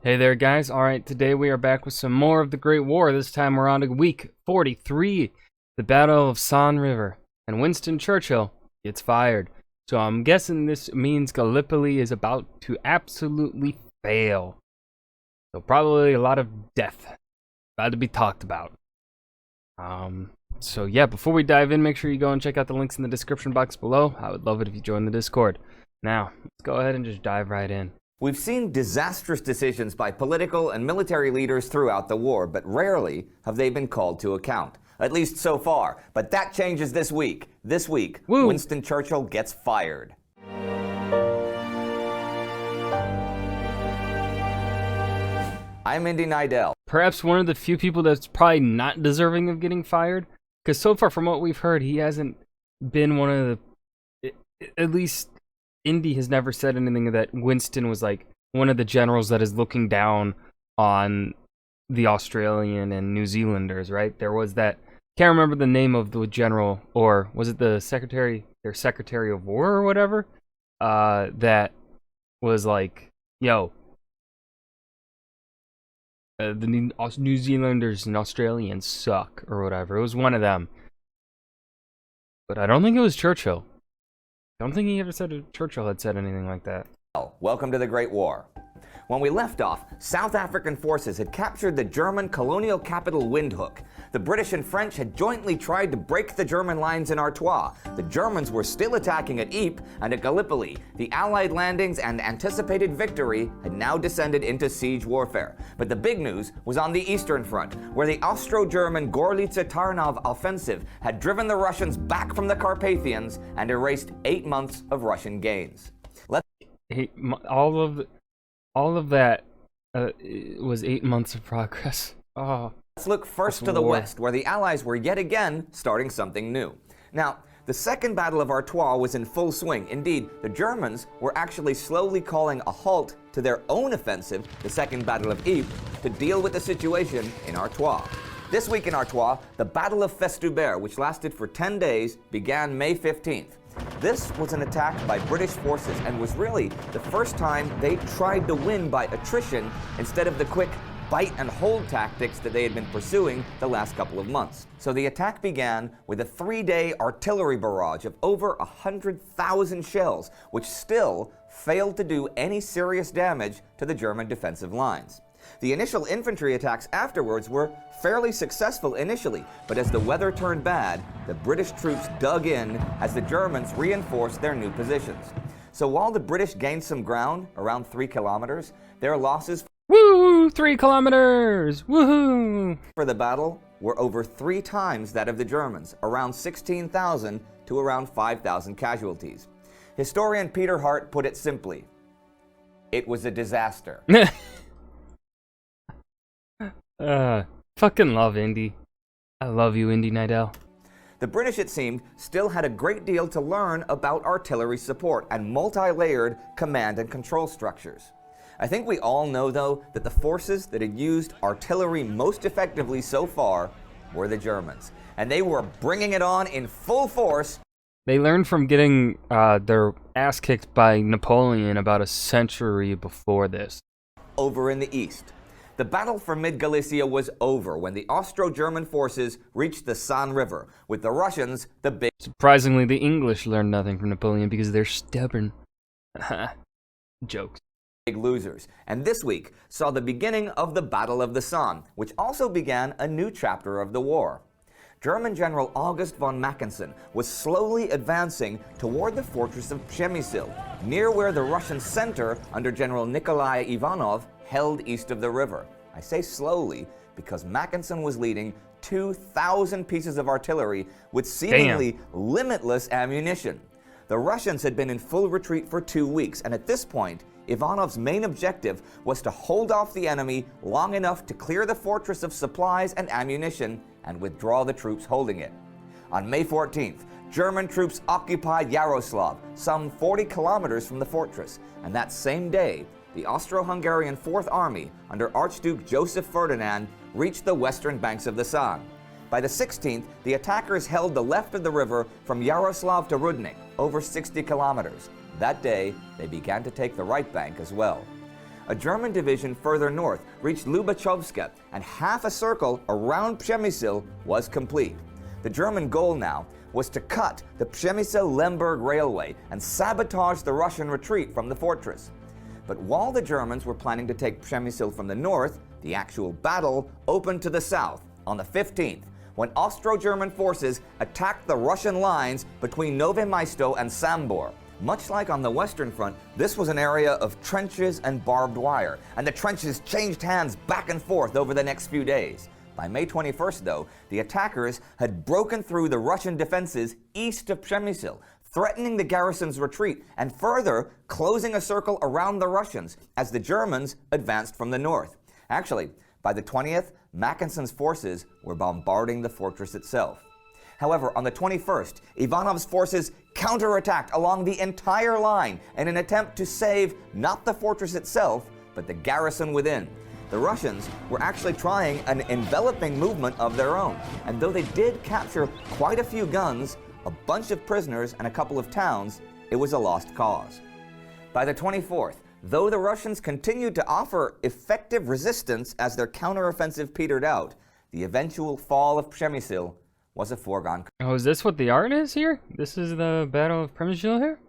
Hey there, guys. Alright, today we are back with some more of the Great War. This time we're on to week 43, the Battle of San River, and Winston Churchill gets fired. So I'm guessing this means Gallipoli is about to absolutely fail. So probably a lot of death about to be talked about. So yeah, before we dive in, make sure you go and check out the links in the description box below. I would love it if you join the Discord. Now, let's go ahead and just dive right in. We've seen disastrous decisions by political and military leaders throughout the war, but rarely have they been called to account. At least so far. But that changes this week. This week, Woo. Winston Churchill gets fired. I'm Indy Nidell. Perhaps one of the few people that's probably not deserving of getting fired. Because so far, from what we've heard, he hasn't been one of the... At least, Indy has never said anything that Winston was like one of the generals that is looking down on the Australian and New Zealanders, right? There was that... Can't remember the name of the general, or was it the secretary, their secretary of war or whatever? That was like, yo... the New Zealanders and Australians suck, or whatever. It was one of them. But I don't think it was Churchill. I don't think he ever said Churchill had said anything like that. Welcome to the Great War. When we left off, South African forces had captured the German colonial capital Windhoek. The British and French had jointly tried to break the German lines in Artois. The Germans were still attacking at Ypres and at Gallipoli. The Allied landings and anticipated victory had now descended into siege warfare. But the big news was on the Eastern Front, where the Austro-German Gorlice-Tarnów offensive had driven the Russians back from the Carpathians and erased 8 months of Russian gains. All of that was 8 months of progress. Oh, let's look first to the west, where the Allies were yet again starting something new. Now, the Second Battle of Artois was in full swing. Indeed, the Germans were actually slowly calling a halt to their own offensive, the Second Battle of Ypres, to deal with the situation in Artois. This week in Artois, the Battle of Festubert, which lasted for 10 days, began May 15th. This was an attack by British forces and was really the first time they tried to win by attrition instead of the quick bite and hold tactics that they had been pursuing the last couple of months. So the attack began with a 3-day artillery barrage of over 100,000 shells, which still failed to do any serious damage to the German defensive lines. The initial infantry attacks afterwards were fairly successful initially, but as the weather turned bad, the British troops dug in as the Germans reinforced their new positions. So while the British gained some ground, around 3 kilometers, their losses 3 kilometers! Woohoo! For the battle were over 3 times that of the Germans, around 16,000 to around 5,000 casualties. Historian Peter Hart put it simply: it was a disaster. Fucking love Indy. I love you, Indy Nidell. The British, it seemed, still had a great deal to learn about artillery support and multi-layered command and control structures. I think we all know, though, that the forces that had used artillery most effectively so far were the Germans, and they were bringing it on in full force. They learned from getting their ass kicked by Napoleon about a century before this. Over in the east. The battle for mid-Galicia was over when the Austro-German forces reached the San River, with the Russians the big... Surprisingly, the English learned nothing from Napoleon because they're stubborn. Jokes. Big losers. And this week saw the beginning of the Battle of the Somme, which also began a new chapter of the war. German General August von Mackensen was slowly advancing toward the fortress of Przemysl, near where the Russian center under General Nikolai Ivanov held east of the river. I say slowly because Mackensen was leading 2,000 pieces of artillery with seemingly limitless ammunition. The Russians had been in full retreat for 2 weeks, and at this point, Ivanov's main objective was to hold off the enemy long enough to clear the fortress of supplies and ammunition and withdraw the troops holding it. On May 14th, German troops occupied Yaroslavl, some 40 kilometers from the fortress, and that same day, the Austro-Hungarian Fourth Army under Archduke Joseph Ferdinand reached the western banks of the San. By the 16th, the attackers held the left of the river from Yaroslavl to Rudnik, over 60 kilometers. That day, they began to take the right bank as well. a German division further north reached Lubachovska, and half a circle around Przemysl was complete. The German goal now was to cut the Przemysl-Lemberg railway and sabotage the Russian retreat from the fortress. But while the Germans were planning to take Przemysl from the north, the actual battle opened to the south on the 15th, when Austro-German forces attacked the Russian lines between Nowe Maisto and Sambor. Much like on the Western Front, this was an area of trenches and barbed wire, and the trenches changed hands back and forth over the next few days. By May 21st, though, the attackers had broken through the Russian defenses east of Przemysl, threatening the garrison's retreat and further closing a circle around the Russians as the Germans advanced from the north. Actually, by the 20th, Mackenson's forces were bombarding the fortress itself. However, on the 21st, Ivanov's forces counterattacked along the entire line in an attempt to save not the fortress itself, but the garrison within. The Russians were actually trying an enveloping movement of their own, and though they did capture quite a few guns, a bunch of prisoners, and a couple of towns, it was a lost cause. By the 24th, though the Russians continued to offer effective resistance as their counteroffensive petered out, the eventual fall of Przemysl was a foregone Oh, is this what the art is here? This is the Battle of Przemysl here?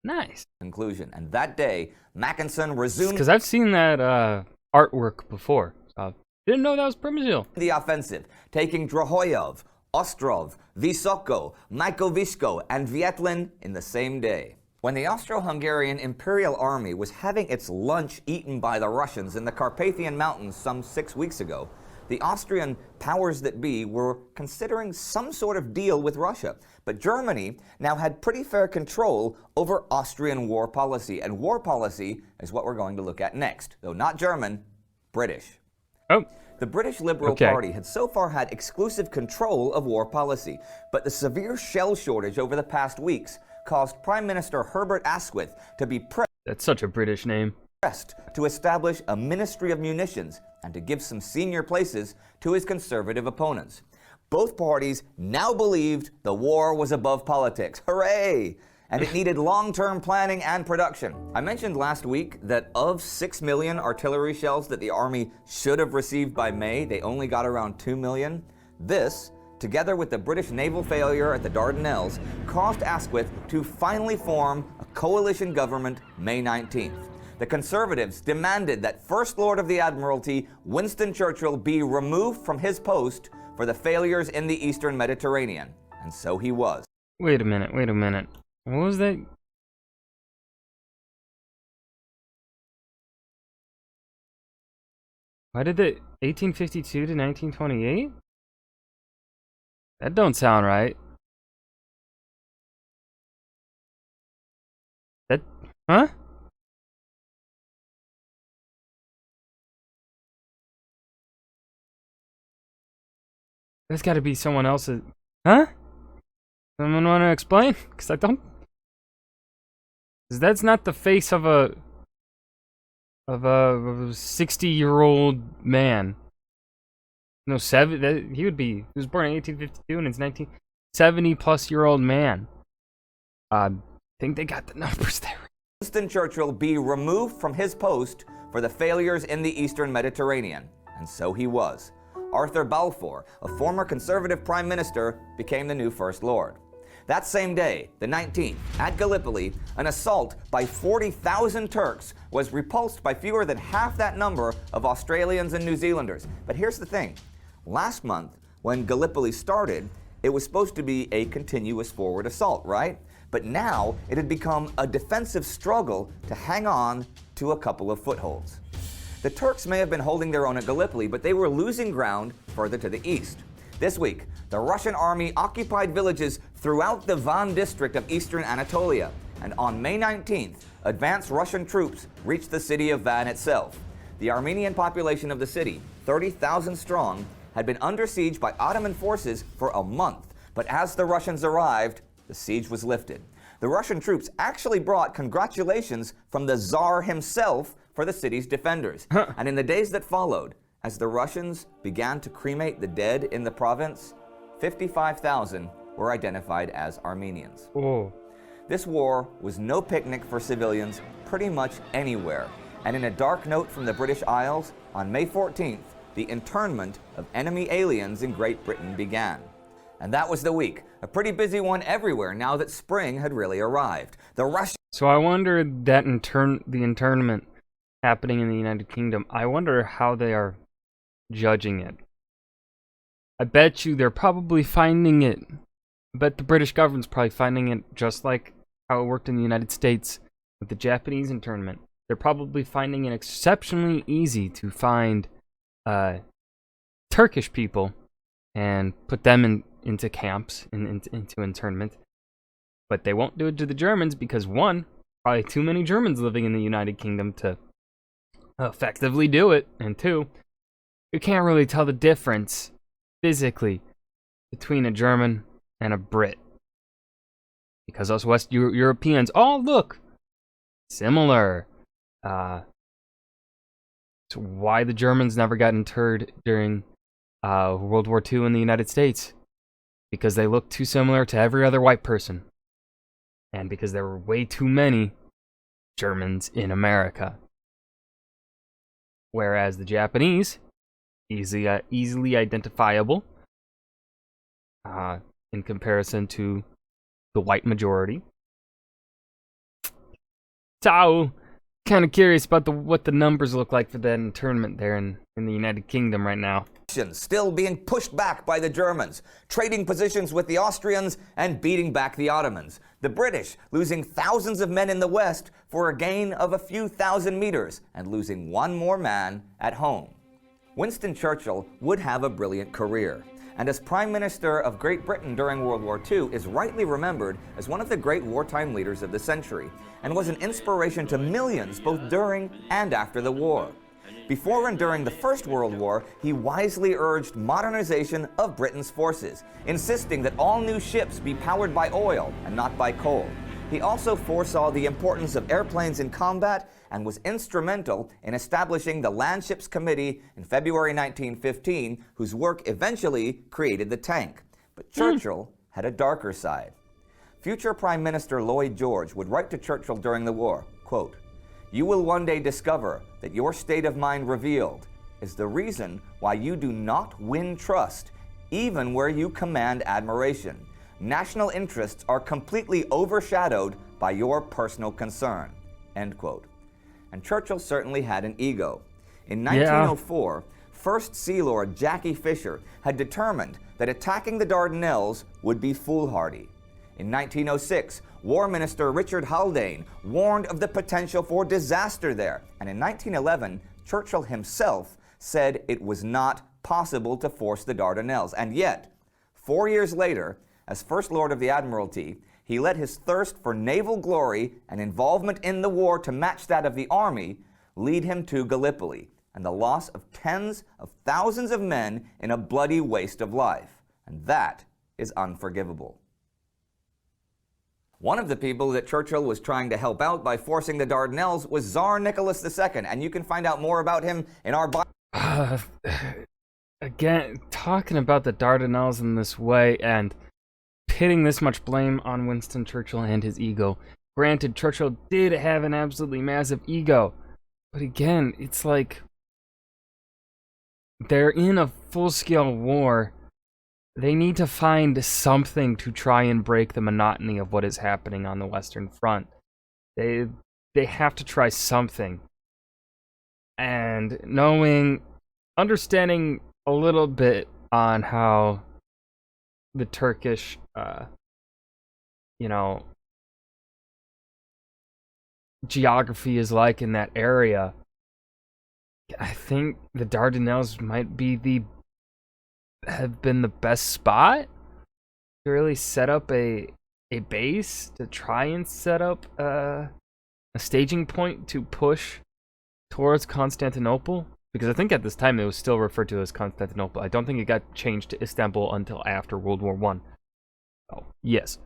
Nice. conclusion. And that day, Mackensen resumed Because I've seen that artwork before. So didn't know that was Przemysl. the offensive, taking Drohoyov, Ostrov, Vysoko, Majkowisko, and Vietlin in the same day. When the Austro-Hungarian Imperial Army was having its lunch eaten by the Russians in the Carpathian Mountains some 6 weeks ago, the Austrian powers that be were considering some sort of deal with Russia. But Germany now had pretty fair control over Austrian war policy, and war policy is what we're going to look at next, though not German, British. Oh. The British Liberal Party had so far had exclusive control of war policy, but the severe shell shortage over the past weeks caused Prime Minister Herbert Asquith to be That's such a British name. pressed to establish a Ministry of Munitions and to give some senior places to his conservative opponents. Both parties now believed the war was above politics. Hooray! And it needed long-term planning and production. I mentioned last week that of 6 million artillery shells that the Army should have received by May, they only got around 2 million. This, together with the British naval failure at the Dardanelles, caused Asquith to finally form a coalition government May 19th. The Conservatives demanded that First Lord of the Admiralty, Winston Churchill, be removed from his post for the failures in the Eastern Mediterranean. And so he was. Wait a minute. What was that? Why did the 1852 to 1928? That don't sound right. That, huh? That's gotta be someone else's, huh? Someone wanna explain? Cause I don't. Cause that's not the face of a 60-year-old man. No, he would be. He was born in 1852 and it's 70-plus-year-old man. I think they got the numbers there. Winston Churchill be removed from his post for the failures in the Eastern Mediterranean. And so he was. Arthur Balfour, a former Conservative Prime Minister, became the new First Lord. That same day, the 19th, at Gallipoli, an assault by 40,000 Turks was repulsed by fewer than half that number of Australians and New Zealanders. But here's the thing. Last month, when Gallipoli started, it was supposed to be a continuous forward assault, right? But now it had become a defensive struggle to hang on to a couple of footholds. The Turks may have been holding their own at Gallipoli, but they were losing ground further to the east. This week, the Russian army occupied villages throughout the Van district of eastern Anatolia, and on May 19th, advanced Russian troops reached the city of Van itself. The Armenian population of the city, 30,000 strong, had been under siege by Ottoman forces for a month, but as the Russians arrived, the siege was lifted. The Russian troops actually brought congratulations from the Tsar himself for the city's defenders. And in the days that followed, as the Russians began to cremate the dead in the province, 55,000 were identified as Armenians. Oh. This war was no picnic for civilians pretty much anywhere. And in a dark note from the British Isles, on May 14th, the internment of enemy aliens in Great Britain began. And that was the week, a pretty busy one everywhere now that spring had really arrived. The Russians... So I wonder that the internment happening in the United Kingdom, I wonder how they are judging it. I bet you they're probably finding it. I bet the British government's probably finding it just like how it worked in the United States with the Japanese internment. They're probably finding it exceptionally easy to find Turkish people and put them into camps, into internment. But they won't do it to the Germans because, one, probably too many Germans living in the United Kingdom to effectively do it. And two, you can't really tell the difference physically between a German and a Brit. Because us West Europeans, oh, look, similar. So why the Germans never got interred during World War II in the United States? Because they looked too similar to every other white person. And because there were way too many Germans in America. Whereas the Japanese, easily identifiable in comparison to the white majority. So, kind of curious about what the numbers look like for that internment there in the United Kingdom right now. Still being pushed back by the Germans, trading positions with the Austrians and beating back the Ottomans. The British losing thousands of men in the west for a gain of a few thousand meters and losing one more man at home. Winston Churchill would have a brilliant career, and as Prime Minister of Great Britain during World War II is rightly remembered as one of the great wartime leaders of the century, and was an inspiration to millions both during and after the war. Before and during the First World War, he wisely urged modernization of Britain's forces, insisting that all new ships be powered by oil and not by coal. He also foresaw the importance of airplanes in combat and was instrumental in establishing the Landships Committee in February 1915, whose work eventually created the tank. But Churchill had a darker side. Future Prime Minister Lloyd George would write to Churchill during the war, quote, "You will one day discover that your state of mind revealed is the reason why you do not win trust, even where you command admiration. National interests are completely overshadowed by your personal concern," end quote. And Churchill certainly had an ego. In 1904, First Sea Lord Jackie Fisher had determined that attacking the Dardanelles would be foolhardy. In 1906, War Minister Richard Haldane warned of the potential for disaster there. And in 1911, Churchill himself said it was not possible to force the Dardanelles. And yet, 4 years later, as First Lord of the Admiralty, he let his thirst for naval glory and involvement in the war to match that of the army lead him to Gallipoli and the loss of tens of thousands of men in a bloody waste of life. And that is unforgivable. One of the people that Churchill was trying to help out by forcing the Dardanelles was Tsar Nicholas II, and you can find out more about him in our Again, talking about the Dardanelles in this way and pitting this much blame on Winston Churchill and his ego. Granted, Churchill did have an absolutely massive ego, but again, it's like they're in a full-scale war. They need to find something to try and break the monotony of what is happening on the Western Front. They have to try something. And understanding a little bit on how the Turkish, geography is like in that area, I think the Dardanelles might have been the best spot to really set up a base, to try and set up a staging point to push towards Constantinople, because I think at this time it was still referred to as Constantinople. I don't think it got changed to Istanbul until after World War I. Oh, yes.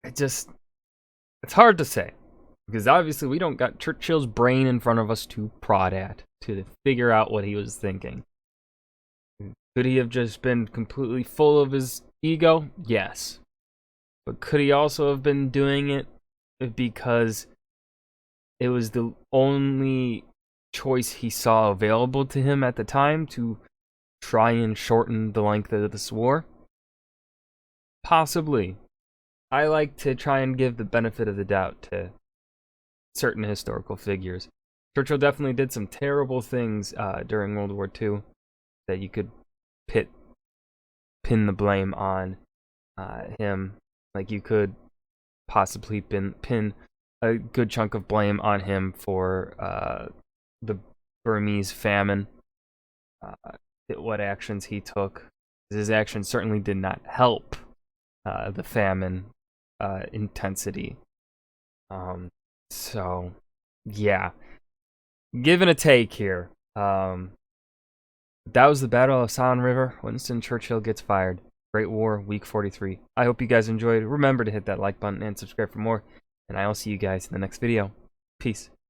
It's hard to say, because obviously we don't got Churchill's brain in front of us to prod at, to figure out what he was thinking. Could he have just been completely full of his ego? Yes. But could he also have been doing it because it was the only choice he saw available to him at the time to try and shorten the length of this war? Possibly. I like to try and give the benefit of the doubt to certain historical figures. Churchill definitely did some terrible things during World War II that you could pin the blame on him. Like, you could possibly pin a good chunk of blame on him for the Burmese famine, what actions he took. His actions certainly did not help the famine intensity. So, yeah. Give and a take here. That was the Battle of San River. Winston Churchill gets fired. Great War, Week 43. I hope you guys enjoyed. Remember to hit that like button and subscribe for more. And I will see you guys in the next video. Peace.